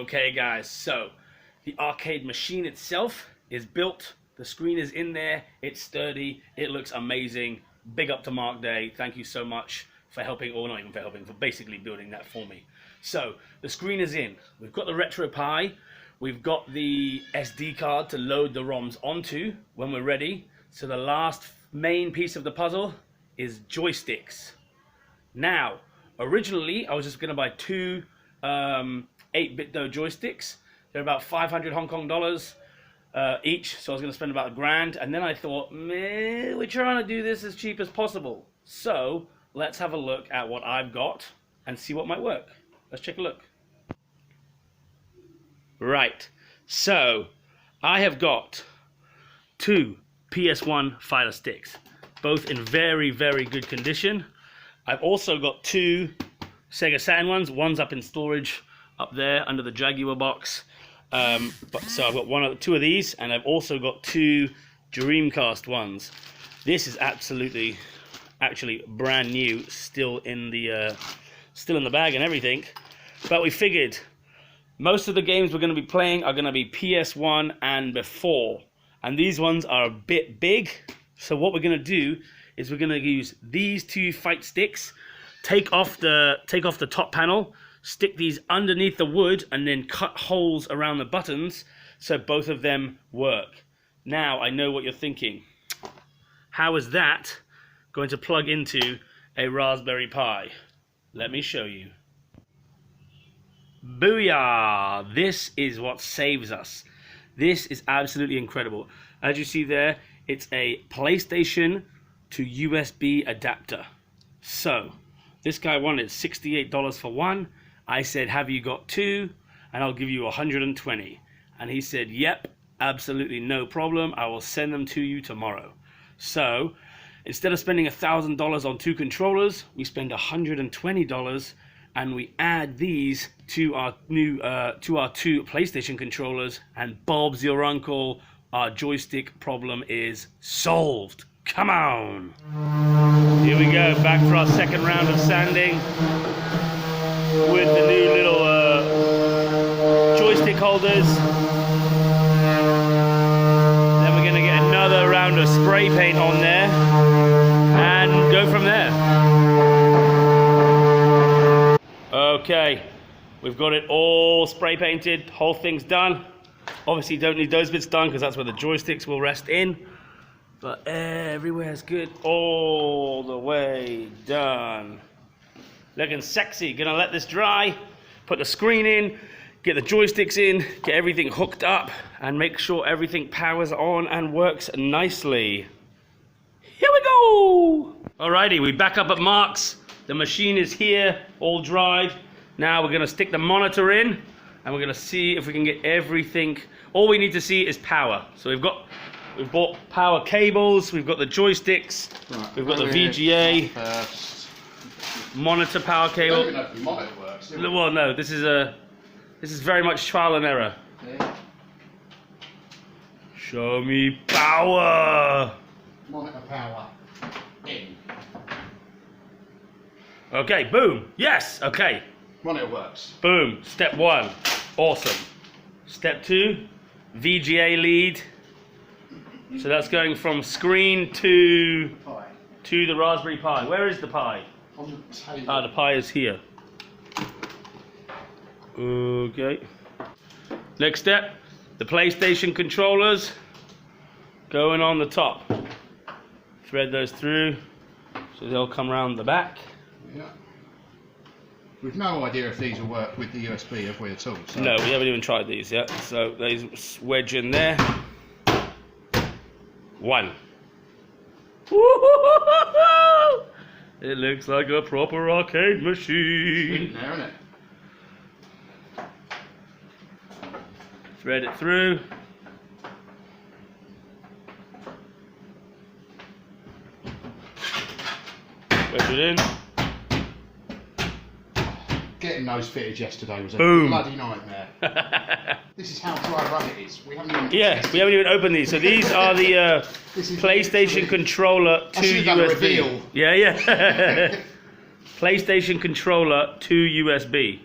Okay guys, so the arcade machine itself is built, the screen is in there, it's sturdy, it looks amazing. Big up to Mark Day, thank you so much for helping, or not even for helping, for basically building that for me. So the screen is in, we've got the RetroPie, we've got the SD card to load the ROMs onto when we're ready. So the last main piece of the puzzle is joysticks. Now, originally I was just going to buy two 8-bit joysticks. They're about 500 Hong Kong dollars each, so I was going to spend about $1,000. And then I thought, we're trying to do this as cheap as possible. So let's have a look at what I've got and see what might work. Let's take a look. Right, so I have got two PS1 Fire Sticks, both in very, very good condition. I've also got two Sega Saturn ones. One's up in storage up there under the Jaguar box. So I've got two of these, and I've also got two Dreamcast ones. This is actually brand new, still in the bag and everything. But we figured most of the games we're going to be playing are going to be PS1 and before, and these ones are a bit big. So what we're going to do is we're going to use these two fight sticks, take off the top panel, stick these underneath the wood, and then cut holes around the buttons so both of them work. Now I know what you're thinking. How is that going to plug into a Raspberry Pi? Let me show you. Booyah! This is what saves us. This is absolutely incredible. As you see there, it's a PlayStation to USB adapter. So this guy wanted $68 for one. I said, have you got two? And I'll give you 120. And he said, yep, absolutely no problem. I will send them to you tomorrow. So instead of spending $1,000 on two controllers, we spend $120, and we add these to our two PlayStation controllers, and Bob's your uncle, our joystick problem is solved. Come on! Here we go, back for our second round of sanding with the new little joystick holders. Then we're gonna get another round of spray paint on there and go from there. Okay, we've got it all spray painted, whole thing's done. Obviously don't need those bits done because that's where the joysticks will rest in. But everywhere's good, all the way done. Looking sexy. Gonna let this dry, put the screen in, get the joysticks in, get everything hooked up, and make sure everything powers on and works nicely. Here we go! Alrighty, we back up at Mark's. The machine is here, all dried. Now we're gonna stick the monitor in, and we're gonna see if we can get everything. All we need to see is power. So we've bought power cables, we've got the joysticks, right, we've got the VGA monitor power cable. I don't even know if the monitor works. Well, no, this is very much trial and error. Yeah. Show me power. Monitor power in. Okay, boom. Yes. Okay. Monitor works. Boom. Step 1. Awesome. Step 2. VGA lead. So that's going from screen to the Raspberry Pi. Where is the Pi? On the table. Ah, the Pi is here. Okay. Next step, the PlayStation controllers going on the top. Thread those through so they'll come around the back. Yeah. We've no idea if these will work with the USB, have we, at all? So. No, we haven't even tried these yet. So they wedge in there. 1. Woo-hoo-hoo-hoo-hoo! It looks like a proper arcade machine. It's in there, isn't it? Thread it through. Wedge it in. Getting those fitted yesterday was a Boom. bloody nightmare. This is how dry run it is. We haven't even opened these. So these are the PlayStation controller to USB. Yeah. PlayStation controller to USB.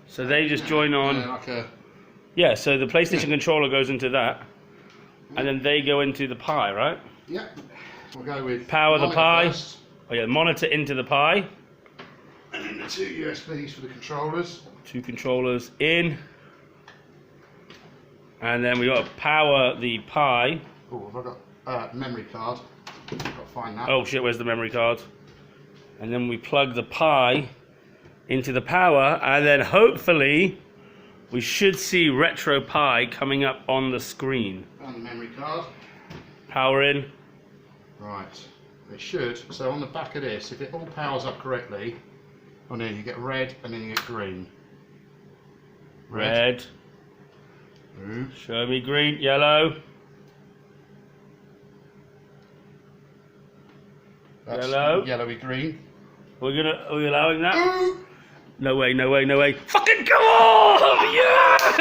So they just join on. Yeah, like a... Yeah, so the PlayStation controller goes into that, and then they go into the Pi, right? Yeah. We'll go with Power the Pi. first, Oh yeah, monitor into the Pi. and then the 2 USBs for the controllers. 2 controllers in. And then we got to power the Pi. Oh, have I got memory card? Got to find that. Oh shit, where's the memory card? And then we plug the Pi into the power, and then hopefully we should see Retro Pi coming up on the screen. Found the memory card. Power in. Right. It should. So on the back of this, if it all powers up correctly, on there you get red and then you get green. Red. Blue. Show me green. Yellow. That's Yellow. Yellowy green. Are we allowing that? No way, no way, no way. Fucking come on! Yes!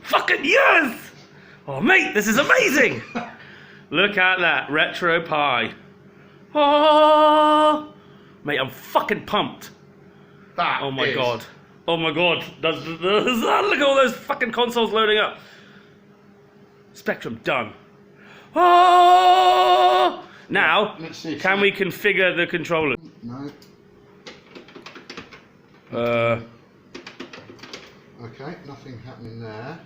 Fucking yes! Oh mate, this is amazing! Look at that, Retro Pi. Oh! Mate, I'm fucking pumped. That Oh my is- god. Oh my god. Look at all those fucking consoles loading up. Spectrum done. Oh! Now, Let's see. can we configure the controller? No. Uh, Okay, nothing happening there.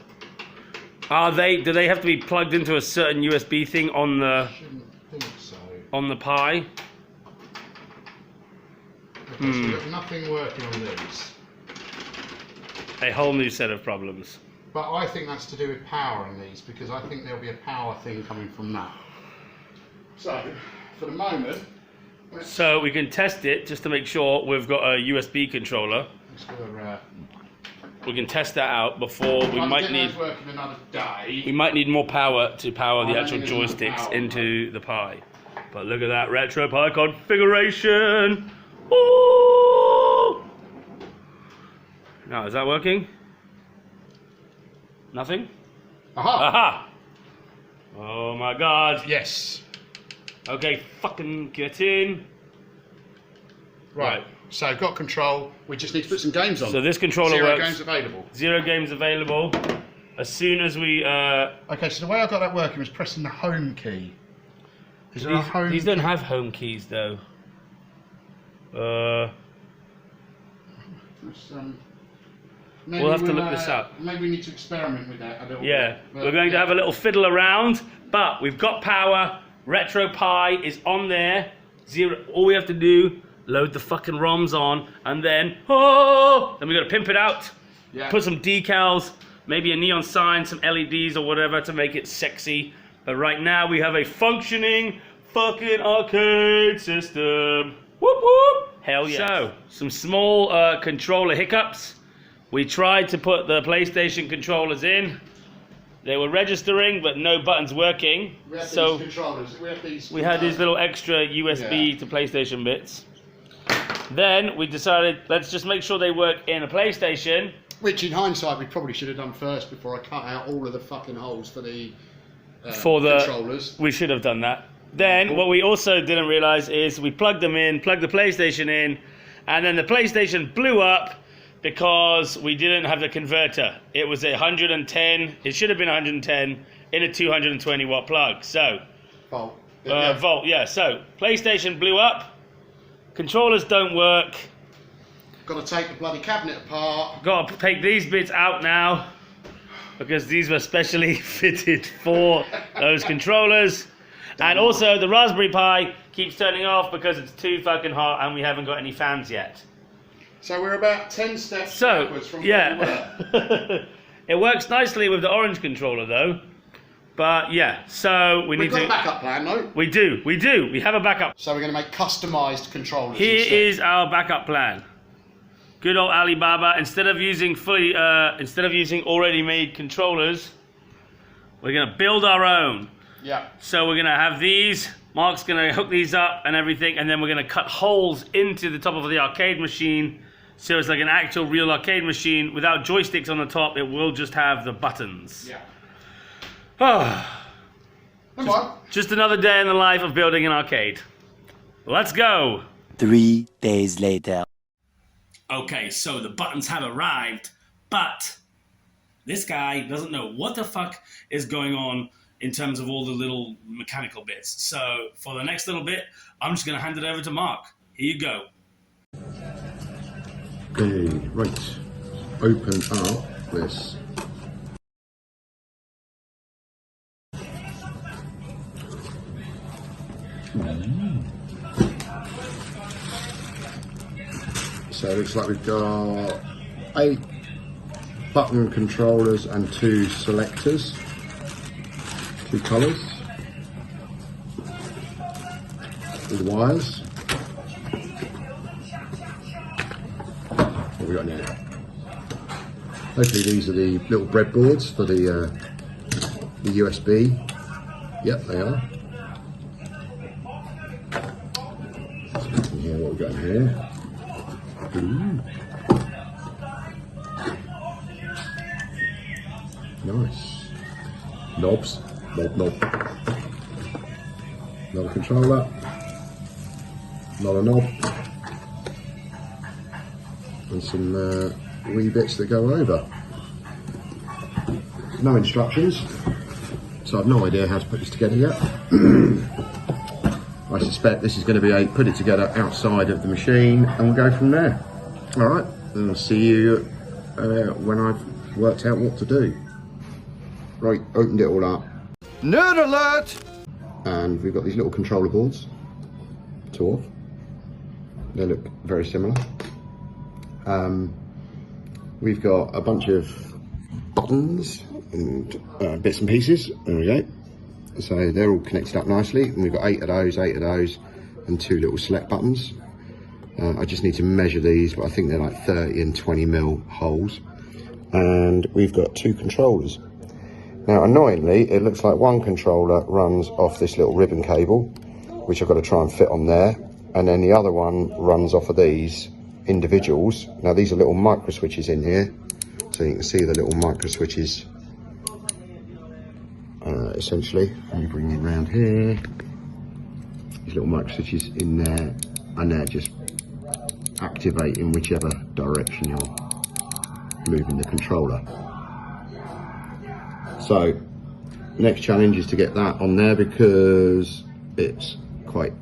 do they have to be plugged into a certain USB thing on the Shouldn't think so. Pi? Okay, so we've got nothing working on these. A whole new set of problems. But I think that's to do with powering these, because I think there'll be a power thing coming from that. So, for the moment, So we can test it just to make sure we've got a USB controller. let's go We can test that out before we might need working another day. we might need more power to power the I don't actual think there's enough joysticks power. into the Pi. But look at that Retro Pi configuration. Ooh! Now is that working? Nothing? Aha! Aha! Oh my god. Yes. Okay, fucking get in. Right. So got control. We just need to put some games on. So this controller 0 works. games available. 0 games available. As soon as we Okay, so the way I got that working was pressing the home key. Is there a home? these don't have home keys though. Maybe We'll have to look this up. Maybe we need to experiment with that a little Yeah, bit. But, we're going to have a little fiddle around, but we've got power. Retro Pi is on there. All we have to do, load the fucking ROMs on, and then then we got to pimp it out. Yeah. Put some decals, maybe a neon sign, some LEDs or whatever to make it sexy. But right now we have a functioning fucking arcade system. Whoop whoop! Hell yeah! So some small controller hiccups. We tried to put the PlayStation controllers in. They were registering, but no buttons working. We have So these controllers. we had these little extra USB to PlayStation bits. Then we decided, let's just make sure they work in a PlayStation. Which, in hindsight, we probably should have done first before I cut out all of the fucking holes for the controllers. We should have done that. Then what we also didn't realize is we plugged them in, plugged the PlayStation in, and then the PlayStation blew up because we didn't have the converter. It was 110. It should have been 110 in a 220 watt plug. So Volt. volt, yeah. So PlayStation blew up. Controllers don't work. Got to take the bloody cabinet apart. Got to take these bits out now because these were specially fitted for those controllers. And also the Raspberry Pi keeps turning off because it's too fucking hot and we haven't got any fans yet. So we're about 10 steps So, backwards from where we were. yeah. It works nicely with the orange controller though. But yeah, so we We've need got to... a backup plan, though. We do. We have a backup. So we're going to make customised controllers Here instead. is our backup plan. Good old Alibaba. Instead of using already made controllers, we're gonna build our own. Yeah. So we're gonna have these. Mark's gonna hook these up and everything, and then we're gonna cut holes into the top of the arcade machine, so it's like an actual real arcade machine without joysticks on the top. It will just have the buttons. Yeah. Oh, just another day in the life of building an arcade. Let's go. 3 days later. Okay, so the buttons have arrived, but this guy doesn't know what the fuck is going on in terms of all the little mechanical bits. So for the next little bit, I'm just going to hand it over to Mark. Here you go. Okay, right. Open up this. So it looks like we've got 8 button controllers and 2 selectors, 2 colours, with wires. What have we got now? Hopefully these are the little breadboards for the USB. Yep, they are. So here, what we've got in here. Ooh. Nice. Knobs. Knob. Not a controller. Not a knob. And some wee bits that go over. No instructions. So I've no idea how to put this together yet. I suspect this is going to be a put it together outside of the machine and we'll go from there. Alright, and I'll see you when I've worked out what to do. Right, opened it all up. Nerd alert! And we've got these little controller boards. 2 off. They look very similar. We've got a bunch of buttons and bits and pieces. There we go. So they're all connected up nicely, and we've got 8 of those, and 2 little select buttons. I just need to measure these, but I think they're like 30 and 20 mil holes. And we've got 2 controllers. Now, annoyingly, it looks like one controller runs off this little ribbon cable, which I've got to try and fit on there, and then the other one runs off of these individuals. Now, these are little micro switches in here, so you can see the little micro switches. Essentially, let me bring it around here. These little micro switches in there, and they're just activating whichever direction you're moving the controller. So, next challenge is to get that on there because it's quite,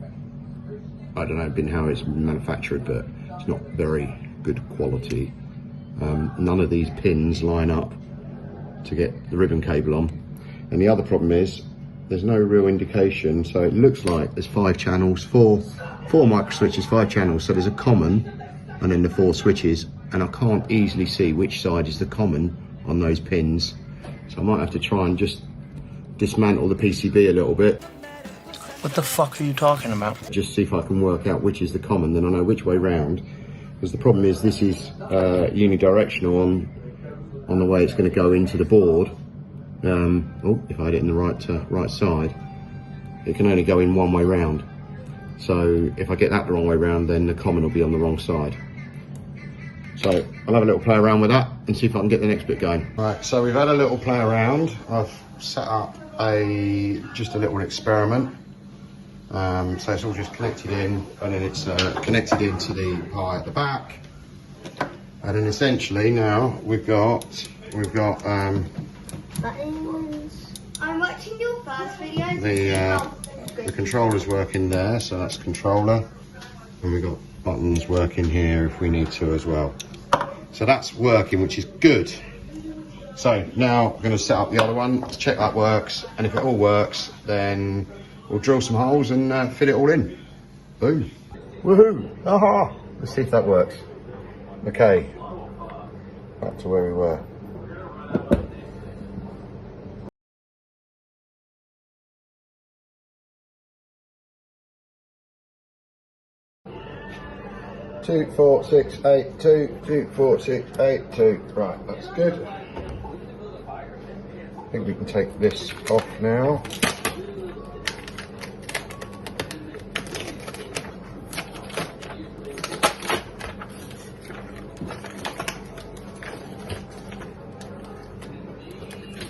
I don't know, been how it's manufactured, but it's not very good quality. None of these pins line up to get the ribbon cable on. And the other problem is there's no real indication, so it looks like there's 5 channels, four micro switches, 5 channels, so there's a common and then the 4 switches, and I can't easily see which side is the common on those pins, so I might have to try and just dismantle the PCB a little bit. What the fuck are you talking about? Just see if I can work out which is the common, then I know which way round, because the problem is this is unidirectional on the way it's going to go into the board. If I had it in the right side, it can only go in one way round. So if I get that the wrong way round, then the common will be on the wrong side. So I'll have a little play around with that and see if I can get the next bit going. Right, so we've had a little play around. I've set up just a little experiment. So it's all just connected in, and then it's connected into the eye at the back. And then essentially now we've got buttons. I'm watching your first video. The controller's working there, so that's controller, and we've got buttons working here if we need to as well. So that's working, which is good. So now I'm going to set up the other one to check that works, and if it all works, then we'll drill some holes and fit it all in. Boom. Woohoo! Aha! Let's see if that works. Okay, back to where we were. Two, 4, 6, 8, 2, 2, 4, 6, 8, 2. Right, that's good. I think we can take this off now.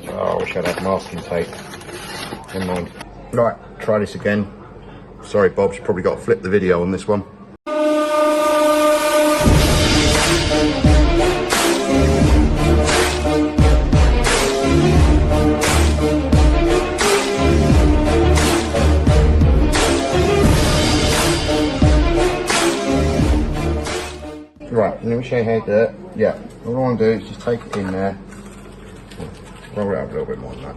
Oh, I wish I'd had masking tape. Never mind. Right, try this again. Sorry, Bob's probably got to flip the video on this one. Right, let me show you how to do it. Yeah, all I want to do is just take it in there. Roll it up a little bit more than that.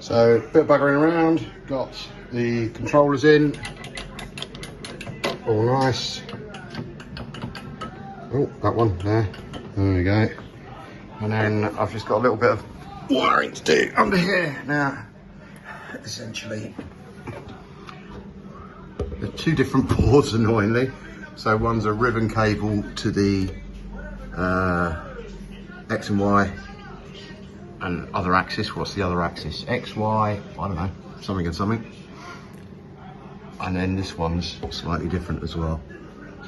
So, a bit of buggering around, got the controllers in, all nice. Oh, that one there, there we go. And then I've just got a little bit of wiring to do under here. Now, essentially, there are two different boards, annoyingly. So one's a ribbon cable to the X and Y and other axis. What's the other axis? X, Y, I don't know, something and something. And then this one's slightly different as well.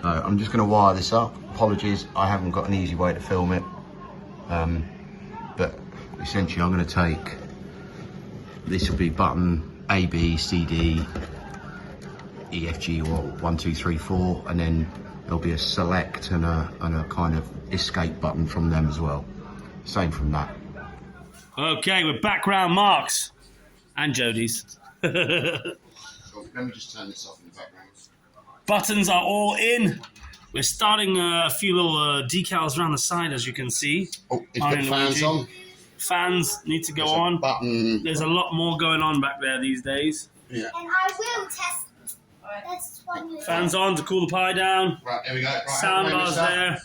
So I'm just going to wire this up. Apologies, I haven't got an easy way to film it. But essentially I'm going to take, this will be button A, B, C, D, E, F, G, or 1, 2, 3, 4, and then there'll be a select and a kind of escape button from them as well. Same from that. Okay, with background marks and Jodie's. Let me just turn this off in the background. Buttons are all in. We're starting a few little decals around the side, as you can see. Oh, it's got fans on. Fans need to go There's on. Button. There's a lot more going on back there these days. Yeah. And I will test. That's one you Fans on to cool the pie down. Right, here we go. Right, Sound bars there.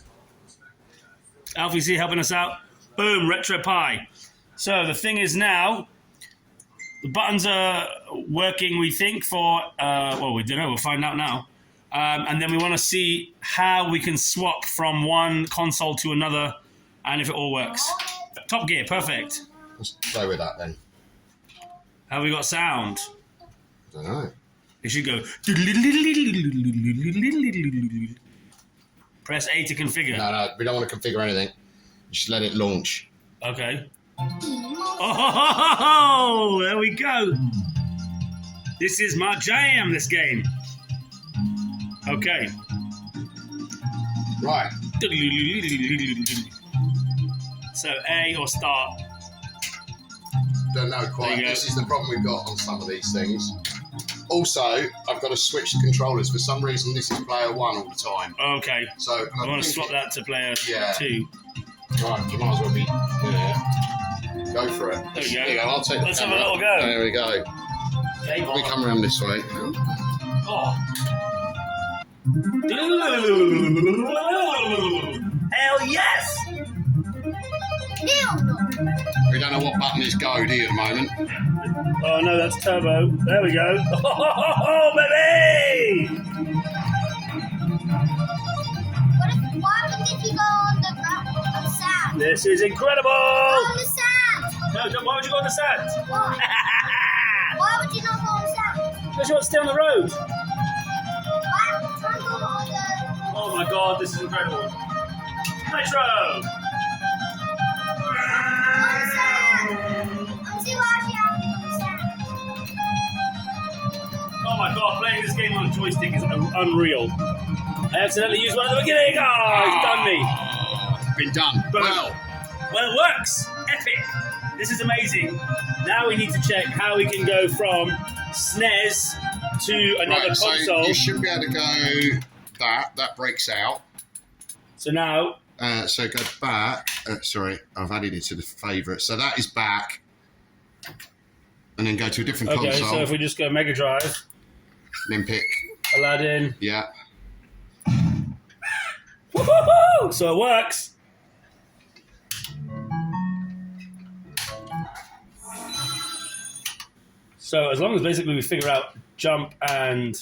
Alfie C helping us out. Boom, retro pie. So the thing is now, the buttons are working, we think, for, well, we don't know, we'll find out now. And then we want to see how we can swap from one console to another and if it all works. Top Gear, perfect. Let's go with that then. Have we got sound? I don't know. It should go. Press A to configure. No, we don't want to configure anything. Just let it launch. Okay. Oh, there we go. This is my jam, this game. Okay. Right. So A or start. Don't know quite. There you go. This is the problem we've got on some of these things. Also, I've got to switch the controllers. For some reason, this is player 1 all the time. Okay. So I want to swap that to player 2. Right, you might as well be there. Go for it. There we go. There you go. I'll take Let's the have a camera. little go. There we go. Game We on. come around this way. Oh. Hell yes! Hell no. We don't know what button is go, do you, at the moment? Oh no, that's turbo. There we go. Oh, baby! What happens if you go on the ground, on the sand? This is incredible! On the sand. No, why would you go on the sand? Why? Why would you not go on the sand? Because you want to stay on the road. Why would you go on the... Oh my god, this is incredible. Nitro! On the sand? I'm too happy on the sand. Oh my god, playing this game on a joystick is unreal. I accidentally used one at the beginning. Oh, it's done me. Been done. Boom. Well, Well, it works. Epic. This is amazing. Now we need to check how we can go from SNES to another right, so console. you should be able to go that breaks out. So now, So go back. Sorry, I've added it to the favourite. So that is back. And then go to a different okay, console. so if we just go Mega Drive, Then pick. Aladdin. Yeah. Woo-hoo-hoo! So it works. So as long as basically we figure out jump and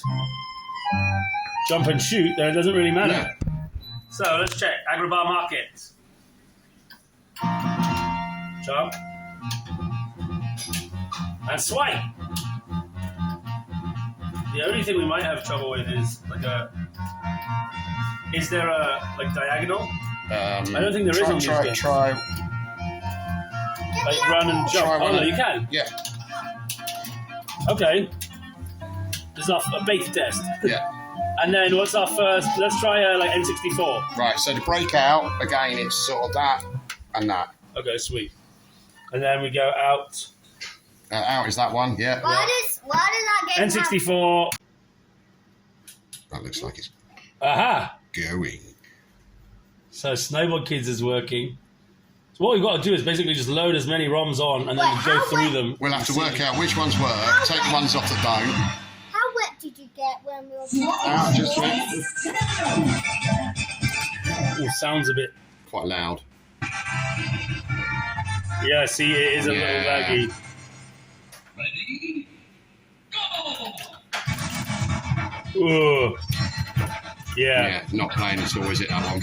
shoot, then it doesn't really matter. Yeah. So let's check. Agrabah Market. Jump. And swipe. The only thing we might have trouble with is like is there a diagonal? I don't think there is on these games. Try. Like run and jump. Try Oh one no, of- you can. Yeah. Okay. is our beta test. Yeah. And then what's our first? Let's try like N64. Right, so to break out, again, it's sort of that and that. Okay, sweet. And then we go out. Out is that one, yeah. Why does that game N64. That looks like it's Aha! going. So Snowboard Kids is working. So what we've got to do is basically just load as many ROMs on and then Wait, go how through them. We'll have to work out which ones work, take the ones off that don't. How wet did you get when we were Out, just Ooh, sounds a bit. quite loud. Yeah, see, it is a little laggy. Ready? Go! Ooh. Yeah. Yeah, not playing at all, is it, that one?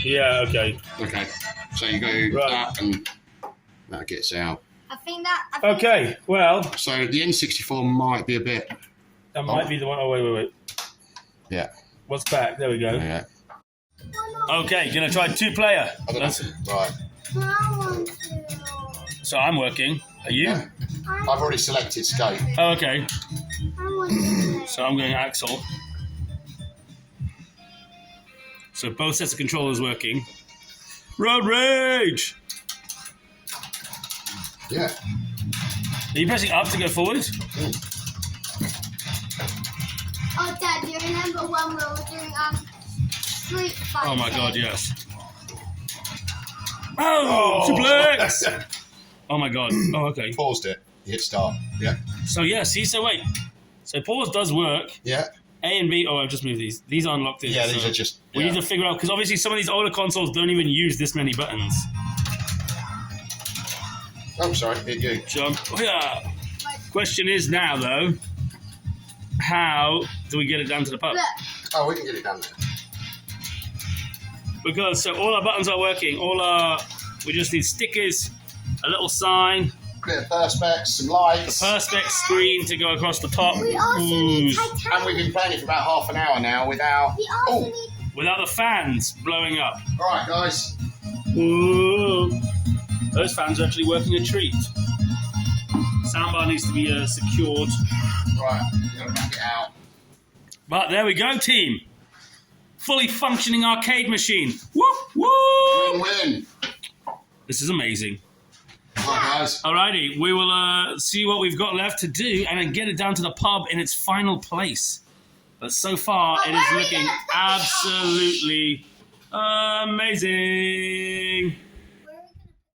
Yeah, okay. Okay, so you go Right. that and that gets out. I think that. Okay, well, So the N64 might be a bit... that might be the one. Oh, wait. Yeah, What's back? There we go. yeah. Okay, gonna try 2-player. I don't know. Right. I want to. So I'm working. Are you? Yeah. I've already selected skate. Oh, okay. I want to. So I'm going Axel. So both sets of controllers working. Road Rage! Yeah. Are you pressing up to go forward? Oh, Dad, do you remember when we were doing Street Fighter? Oh my god, yes. Oh, suplex! Oh my god. Oh, okay. Paused it. You hit start. Yeah. So yeah, see, so wait. So pause does work. Yeah. A and B, I've just moved these. These aren't locked in. Yeah, these so are just... We yeah. need to figure out, because obviously some of these older consoles don't even use this many buttons. Oh, sorry, hit you. Jump. Oh, yeah. Question is now, though, how do we get it down to the pub? Look, Oh, we can get it done there. Because, so all our buttons are working. We just need stickers, a little sign, Bit of perspex, some lights. perspex screen to go across the top. we also need Ooh. Titanic. And we've been playing it for about half an hour now without... We also Oh, need. Without the fans blowing up. all right, guys. Ooh. Those fans are actually working a treat. Soundbar needs to be secured. Right, we've got to back it out. But there we go, team. Fully functioning arcade machine. Woo! Woo! Win-win. This is amazing. All right, guys. Alrighty, we will see what we've got left to do and then get it down to the pub in its final place. But so far, it is looking absolutely amazing.